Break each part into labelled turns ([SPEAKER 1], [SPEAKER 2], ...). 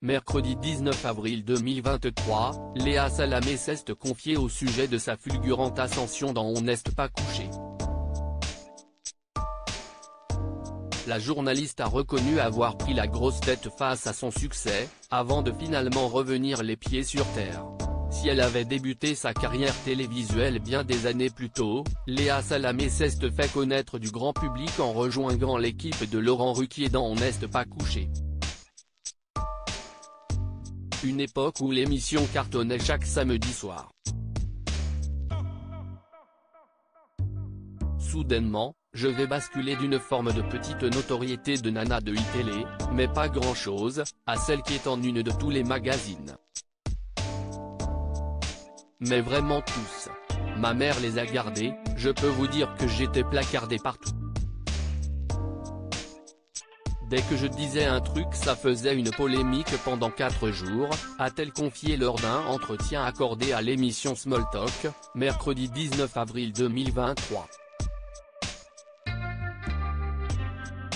[SPEAKER 1] Mercredi 19 avril 2023, Léa Salamé s'est confiée au sujet de sa fulgurante ascension dans On n'est pas couché. La journaliste a reconnu avoir pris la grosse tête face à son succès, avant de finalement revenir les pieds sur terre. Si elle avait débuté sa carrière télévisuelle bien des années plus tôt, Léa Salamé s'est fait connaître du grand public en rejoignant l'équipe de Laurent Ruquier dans On n'est pas couché. Une époque où l'émission cartonnait chaque samedi soir. Soudainement, je vais basculer d'une forme de petite notoriété de nana de iTélé, mais pas grand-chose, à celle qui est en une de tous les magazines. Mais vraiment tous. Ma mère les a gardés, je peux vous dire que j'étais placardé partout. Dès que je disais un truc ça faisait une polémique pendant 4 jours, a-t-elle confié lors d'un entretien accordé à l'émission Small Talk, mercredi 19 avril 2023.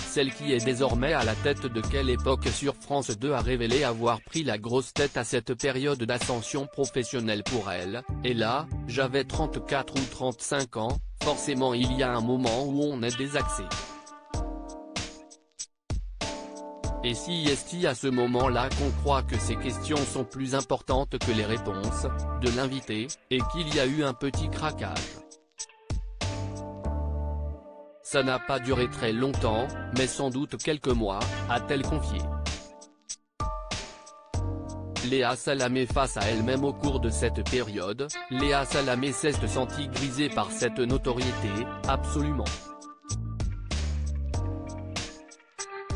[SPEAKER 1] Celle qui est désormais à la tête de Quelle époque sur France 2 a révélé avoir pris la grosse tête à cette période d'ascension professionnelle pour elle, et là, j'avais 34 ou 35 ans, forcément il y a un moment où on est désaxé. Et si est-il à ce moment-là qu'on croit que ces questions sont plus importantes que les réponses de l'invité, et qu'il y a eu un petit craquage. Ça n'a pas duré très longtemps, mais sans doute quelques mois, a-t-elle confié. Léa Salamé face à elle-même au cours de cette période, Léa Salamé s'est sentie grisée par cette notoriété, absolument.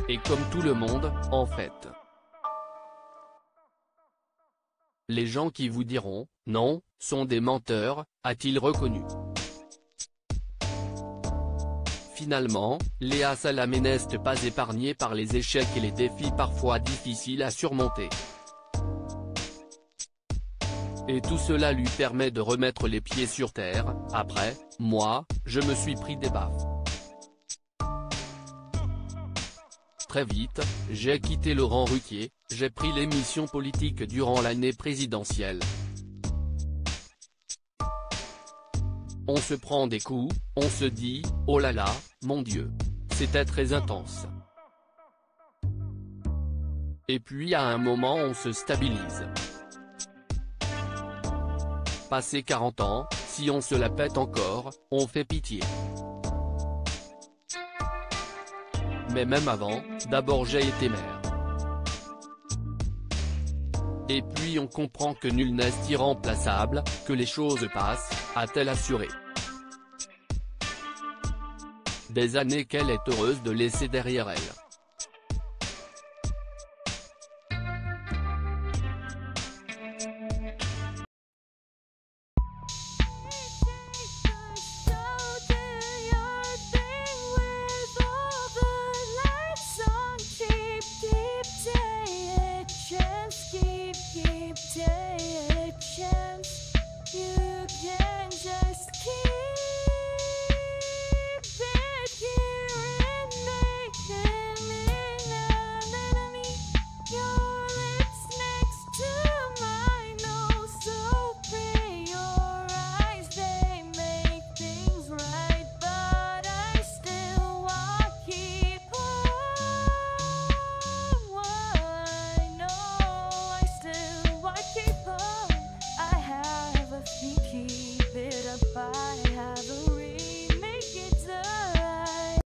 [SPEAKER 1] Et comme tout le monde, en fait. Les gens qui vous diront « non » sont des menteurs, a-t-il reconnu. Finalement, Léa Salamé n'est pas épargnée par les échecs et les défis parfois difficiles à surmonter. Et tout cela lui permet de remettre les pieds sur terre. Après, moi, je me suis pris des baffes. Très vite, j'ai quitté Laurent Ruquier, j'ai pris l'émission politique durant l'année présidentielle. On se prend des coups, on se dit, oh là là, mon Dieu. C'était très intense. Et puis à un moment on se stabilise. Passé 40 ans, si on se la pète encore, on fait pitié. Mais même avant, d'abord j'ai été maire. Et puis on comprend que nul n'est irremplaçable, que les choses passent, a-t-elle assuré. Des années qu'elle est heureuse de laisser derrière elle.